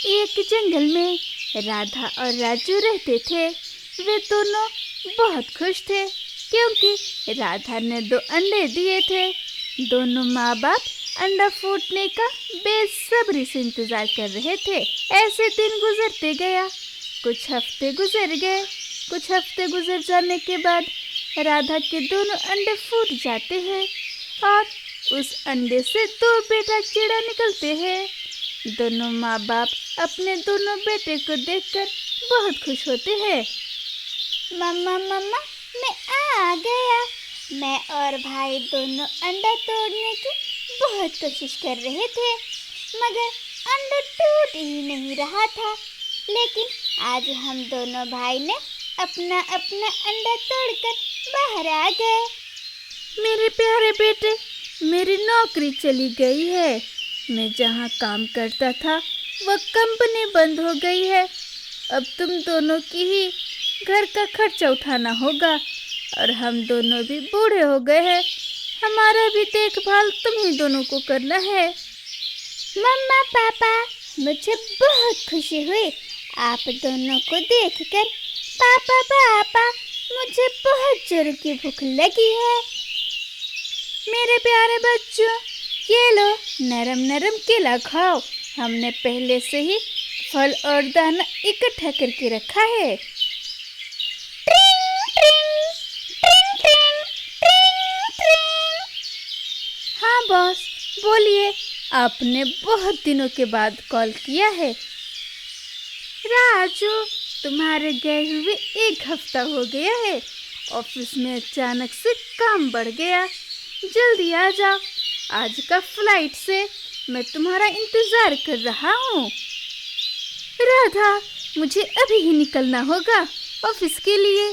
एक जंगल में राधा और राजू रहते थे। वे दोनों बहुत खुश थे क्योंकि राधा ने 2 अंडे दिए थे। दोनों माँ बाप अंडा फूटने का बेसब्री से इंतजार कर रहे थे। ऐसे दिन गुजरते गया। कुछ हफ्ते गुजर गए। कुछ हफ्ते गुजर जाने के बाद राधा के दोनों अंडे फूट जाते हैं और उस अंडे से 2 बेटा कीड़ा निकलते हैं। दोनों माँ बाप अपने दोनों बेटे को देखकर बहुत खुश होते हैं। मम्मा मम्मा, मैं आ गया। मैं और भाई दोनों अंडा तोड़ने की बहुत कोशिश कर रहे थे, मगर अंडा टूट ही नहीं रहा था। लेकिन आज हम दोनों भाई ने अपना अपना अंडा तोड़कर बाहर आ गए। मेरे प्यारे बेटे, मेरी नौकरी चली गई है। मैं जहाँ काम करता था वह कंपनी बंद हो गई है। अब तुम दोनों की ही घर का खर्चा उठाना होगा और हम दोनों भी बूढ़े हो गए हैं। हमारा भी देखभाल तुम ही दोनों को करना है। मम्मा पापा, मुझे बहुत खुशी हुई आप दोनों को देखकर। पापा पापा, मुझे बहुत जोर की भूख लगी है। मेरे प्यारे बच्चों, ये लो नरम नरम केला खाओ। हमने पहले से ही फल और दाना इकट्ठा करके रखा है। ट्रिंग ट्रिंग ट्रिंग ट्रिंग ट्रिंग ट्रिंग। हाँ बॉस, बोलिए, आपने बहुत दिनों के बाद कॉल किया है। राजू, तुम्हारे गए हुए 1 हफ्ता हो गया है। ऑफिस में अचानक से काम बढ़ गया। जल्दी आ जाओ, आज का फ्लाइट से मैं तुम्हारा इंतजार कर रहा हूँ। राधा, मुझे अभी ही निकलना होगा ऑफिस के लिए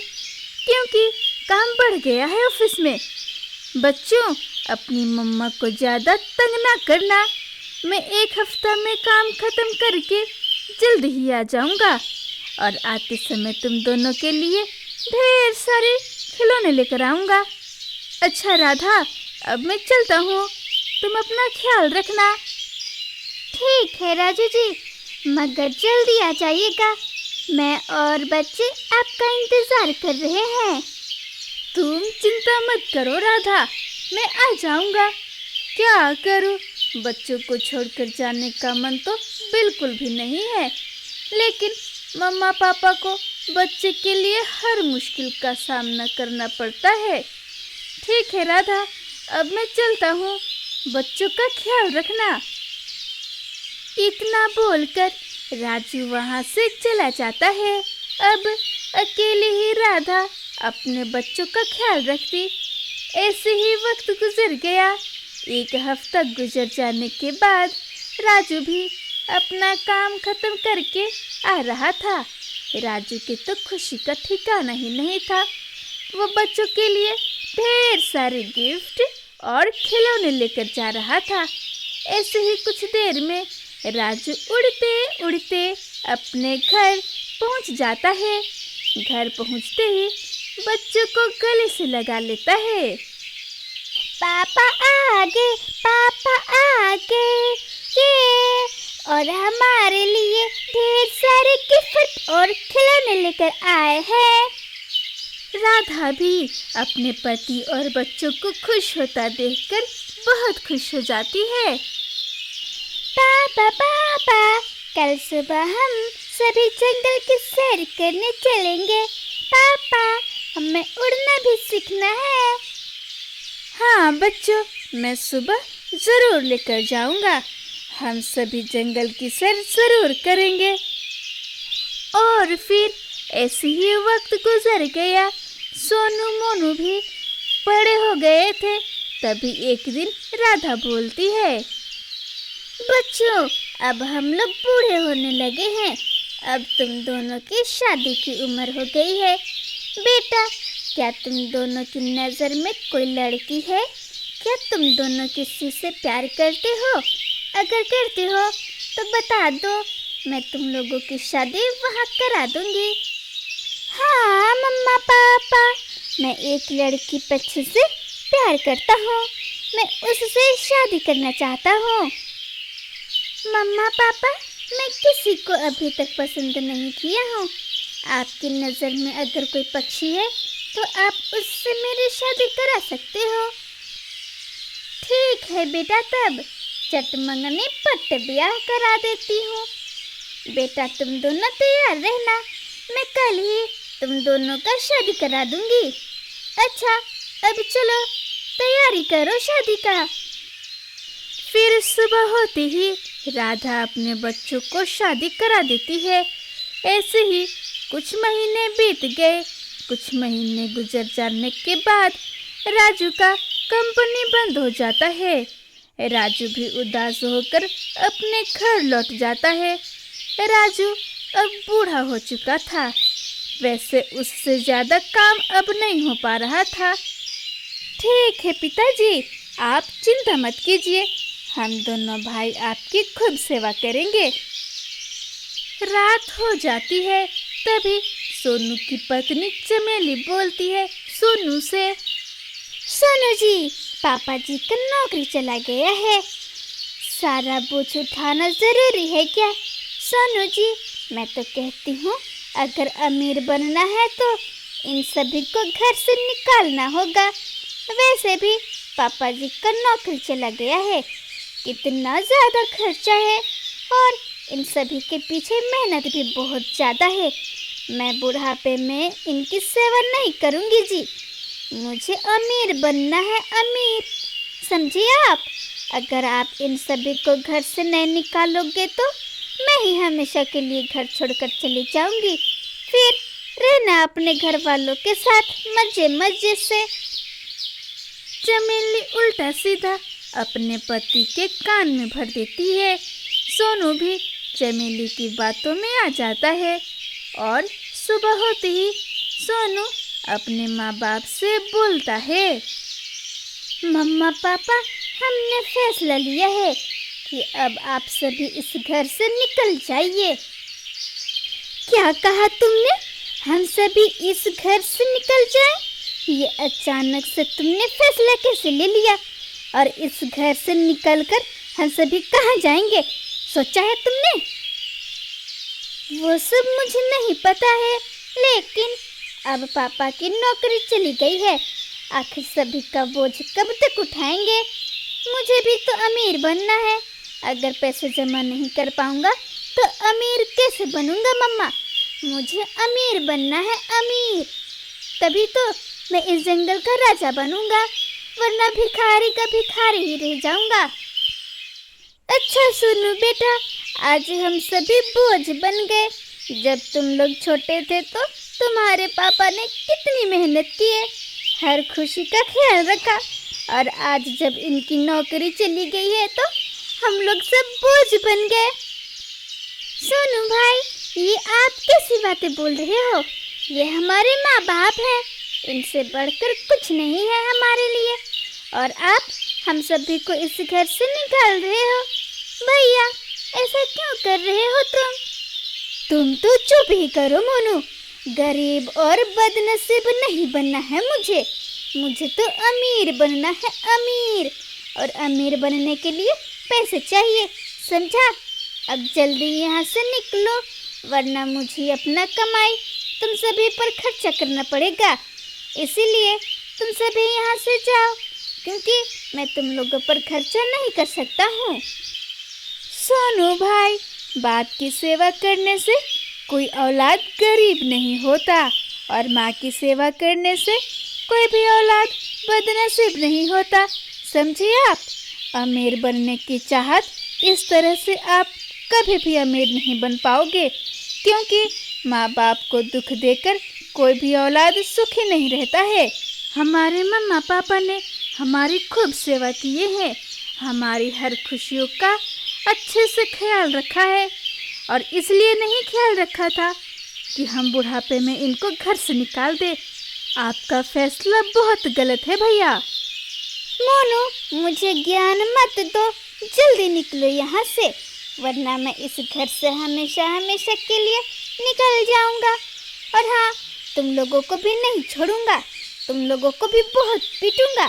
क्योंकि काम बढ़ गया है ऑफिस में। बच्चों, अपनी मम्मा को ज़्यादा तंग ना करना। मैं 1 हफ्ता में काम खत्म करके जल्द ही आ जाऊँगा और आते समय तुम दोनों के लिए ढेर सारे खिलौने लेकर आऊँगा। अच्छा राधा, अब मैं चलता हूँ, तुम अपना ख्याल रखना। ठीक है राजू जी, मगर जल्दी आ जाइएगा। मैं और बच्चे आपका इंतजार कर रहे हैं। तुम चिंता मत करो राधा, मैं आ जाऊँगा। क्या करूँ, बच्चों को छोड़कर जाने का मन तो बिल्कुल भी नहीं है, लेकिन मम्मा पापा को बच्चे के लिए हर मुश्किल का सामना करना पड़ता है। ठीक है राधा, अब मैं चलता हूँ, बच्चों का ख्याल रखना। इतना बोलकर राजू वहाँ से चला जाता है। अब अकेली ही राधा अपने बच्चों का ख्याल रखती। ऐसे ही वक्त गुजर गया। 1 हफ्ता गुजर जाने के बाद राजू भी अपना काम खत्म करके आ रहा था। राजू की तो खुशी का ठिकाना ही नहीं था। वो बच्चों के लिए ढेर सारे गिफ्ट और खिलौने लेकर जा रहा था। ऐसे ही कुछ देर में राजू उड़ते उड़ते अपने घर पहुंच जाता है। घर पहुंचते ही बच्चों को गले से लगा लेता है। पापा आगे, पापा आगे, ये और हमारे लिए ढेर सारे गिफ्ट और खिलौने लेकर आए हैं। राधा भी अपने पति और बच्चों को खुश होता देखकर बहुत खुश हो जाती है। पापा पापा, कल सुबह हम सभी जंगल की सैर करने चलेंगे। पापा, हमें उड़ना भी सीखना है। हाँ बच्चों, मैं सुबह ज़रूर लेकर जाऊंगा। हम सभी जंगल की सैर ज़रूर करेंगे। और फिर ऐसे ही वक्त गुजर गया। सोनू मोनू भी बड़े हो गए थे। तभी एक दिन राधा बोलती है, बच्चों, अब हम लोग बूढ़े होने लगे हैं। अब तुम दोनों की शादी की उम्र हो गई है। बेटा, क्या तुम दोनों की नज़र में कोई लड़की है? क्या तुम दोनों किसी से प्यार करते हो? अगर करते हो तो बता दो, मैं तुम लोगों की शादी वहाँ करा दूंगी। हाँ मम्मा पापा, मैं एक लड़की बच्चे से प्यार करता हूँ। मैं उससे शादी करना चाहता हूँ। मम्मा पापा, मैं किसी को अभी तक पसंद नहीं किया हूँ। आपकी नज़र में अगर कोई पक्षी है तो आप उससे मेरी शादी करा सकते हो। ठीक है बेटा, तब चटमंगनी पट्ट ब्याह करा देती हूँ। बेटा तुम दोनों तैयार रहना, मैं कल ही तुम दोनों का शादी करा दूंगी। अच्छा अब चलो तैयारी करो शादी का। फिर सुबह होते ही राधा अपने बच्चों को शादी करा देती है। ऐसे ही कुछ महीने बीत गए। कुछ महीने गुजर जाने के बाद राजू का कंपनी बंद हो जाता है। राजू भी उदास होकर अपने घर लौट जाता है। राजू अब बूढ़ा हो चुका था, वैसे उससे ज़्यादा काम अब नहीं हो पा रहा था। ठीक है पिताजी, आप चिंता मत कीजिए, हम दोनों भाई आपकी खूब सेवा करेंगे। रात हो जाती है, तभी सोनू की पत्नी चमेली बोलती है सोनू से, सोनू जी, पापा जी का नौकरी चला गया है, सारा बोझ उठाना जरूरी है क्या? सोनू जी, मैं तो कहती हूँ अगर अमीर बनना है तो इन सभी को घर से निकालना होगा। वैसे भी पापा जी का नौकरी चला गया है, कितना ज़्यादा खर्चा है और इन सभी के पीछे मेहनत भी बहुत ज़्यादा है। मैं बुढ़ापे में इनकी सेवा नहीं करूँगी जी, मुझे अमीर बनना है, अमीर, समझिए आप। अगर आप इन सभी को घर से नहीं निकालोगे तो मैं ही हमेशा के लिए घर छोड़कर चली जाऊंगी, फिर रहना अपने घर वालों के साथ मजे मजे से। चमेली उल्टा सीधा अपने पति के कान में भर देती है। सोनू भी चमेली की बातों में आ जाता है और सुबह होते ही सोनू अपने माँ बाप से बोलता है, मम्मा पापा, हमने फैसला लिया है कि अब आप सभी इस घर से निकल जाइए। क्या कहा तुमने? हम सभी इस घर से निकल जाएं? ये अचानक से तुमने फैसला कैसे ले लिया? और इस घर से निकलकर हम सभी कहाँ जाएंगे, सोचा है तुमने? वो सब मुझे नहीं पता है, लेकिन अब पापा की नौकरी चली गई है, आखिर सभी का बोझ कब तक उठाएंगे? मुझे भी तो अमीर बनना है, अगर पैसे जमा नहीं कर पाऊंगा तो अमीर कैसे बनूंगा मम्मा? मुझे अमीर बनना है, अमीर, तभी तो मैं इस जंगल का राजा बनूंगा, वरना भिखारी का भिखारी ही रह जाऊंगा। अच्छा सुनो बेटा, आज हम सभी बोझ बन गए। जब तुम लोग छोटे थे तो तुम्हारे पापा ने कितनी मेहनत की है, हर खुशी का ख्याल रखा, और आज जब इनकी नौकरी चली गई है तो हम लोग सब बोझ बन गए। सोनू भाई, ये आप कैसी बातें बोल रहे हो? ये हमारे माँ बाप हैं, इनसे बढ़कर कुछ नहीं है हमारे लिए, और आप हम सभी को इस घर से निकाल रहे हो। भैया, ऐसा क्यों कर रहे हो तुम तो चुप ही करो मोनू, गरीब और बदनसीब नहीं बनना है मुझे तो अमीर बनना है, अमीर, और अमीर बनने के लिए पैसे चाहिए, समझा? अब जल्दी यहाँ से निकलो, वरना मुझे अपना कमाई तुम सभी पर खर्चा करना पड़ेगा। इसीलिए तुम सभी यहाँ से जाओ, क्योंकि मैं तुम लोगों पर खर्चा नहीं कर सकता हूँ। सोनू भाई, बाप की सेवा करने से कोई औलाद गरीब नहीं होता, और माँ की सेवा करने से कोई भी औलाद बदनसीब नहीं होता, समझिए आप? अमीर बनने की चाहत, इस तरह से आप कभी भी अमीर नहीं बन पाओगे, क्योंकि माँ बाप को दुख देकर कोई भी औलाद सुखी नहीं रहता है। हमारे मम्मा पापा ने हमारी खूब सेवा किए हैं, हमारी हर खुशियों का अच्छे से ख्याल रखा है, और इसलिए नहीं ख्याल रखा था कि हम बुढ़ापे में इनको घर से निकाल दे। आपका फैसला बहुत गलत है भैया। मोनू, मुझे ज्ञान मत दो, जल्दी निकलो यहाँ से, वरना मैं इस घर से हमेशा हमेशा के लिए निकल जाऊंगा। और हाँ, तुम लोगों को भी नहीं छोड़ूंगा, तुम लोगों को भी बहुत पीटूंगा।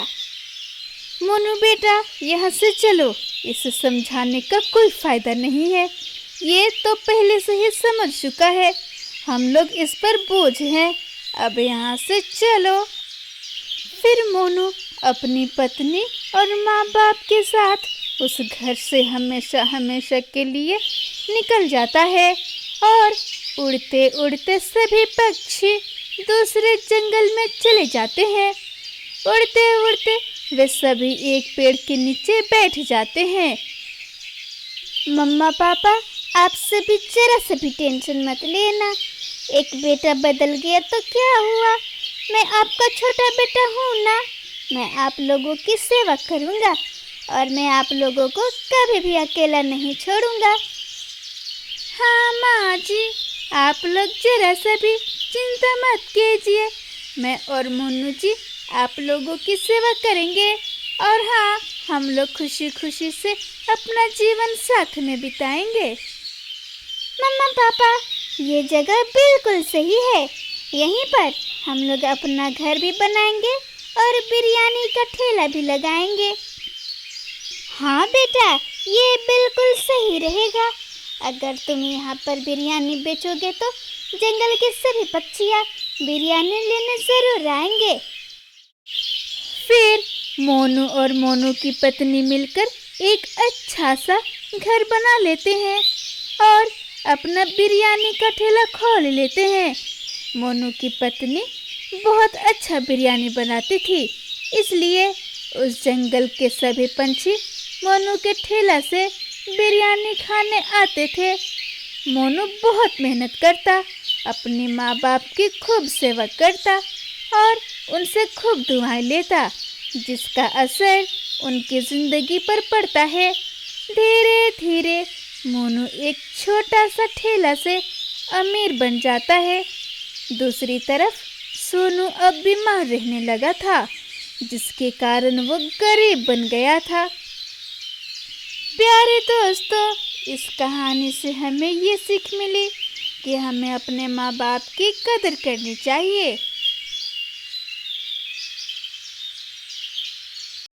मोनू बेटा, यहाँ से चलो, इसे समझाने का कोई फायदा नहीं है, ये तो पहले से ही समझ चुका है, हम लोग इस पर बोझ हैं। अब यहाँ से चलो। फिर मोनू अपनी पत्नी और माँ बाप के साथ उस घर से हमेशा हमेशा के लिए निकल जाता है और उड़ते उड़ते सभी पक्षी दूसरे जंगल में चले जाते हैं। उड़ते उड़ते वे सभी एक पेड़ के नीचे बैठ जाते हैं। मम्मा पापा, आपसे भी जरा से भी टेंशन मत लेना। एक बेटा बदल गया तो क्या हुआ, मैं आपका छोटा बेटा हूँ ना। मैं आप लोगों की सेवा करूँगा और मैं आप लोगों को कभी भी अकेला नहीं छोड़ूंगा। हाँ माँ जी, आप लोग जरा सा भी चिंता मत कीजिए। मैं और मोनू जी आप लोगों की सेवा करेंगे और हाँ, हम लोग खुशी खुशी से अपना जीवन साथ में बिताएंगे। मम्मा पापा, ये जगह बिल्कुल सही है। यहीं पर हम लोग अपना घर भी बनाएंगे और बिरयानी का ठेला भी लगाएंगे। हाँ बेटा, ये बिल्कुल सही रहेगा। अगर तुम यहाँ पर बिरयानी बेचोगे तो जंगल के सभी पक्षियाँ बिरयानी लेने ज़रूर आएंगे। फिर मोनू और मोनू की पत्नी मिलकर एक अच्छा सा घर बना लेते हैं और अपना बिरयानी का ठेला खोल लेते हैं। मोनू की पत्नी बहुत अच्छा बिरयानी बनाती थी, इसलिए उस जंगल के सभी पंछी मोनू के ठेला से बिरयानी खाने आते थे। मोनू बहुत मेहनत करता, अपने माँ बाप की खूब सेवा करता और उनसे खूब दुआएं लेता, जिसका असर उनकी ज़िंदगी पर पड़ता है। धीरे धीरे मोनू एक छोटा सा ठेला से अमीर बन जाता है। दूसरी तरफ सोनू अब बीमार रहने लगा था, जिसके कारण वो गरीब बन गया था। प्यारे दोस्तों, इस कहानी से हमें ये सीख मिली कि हमें अपने माँ बाप की कदर करनी चाहिए।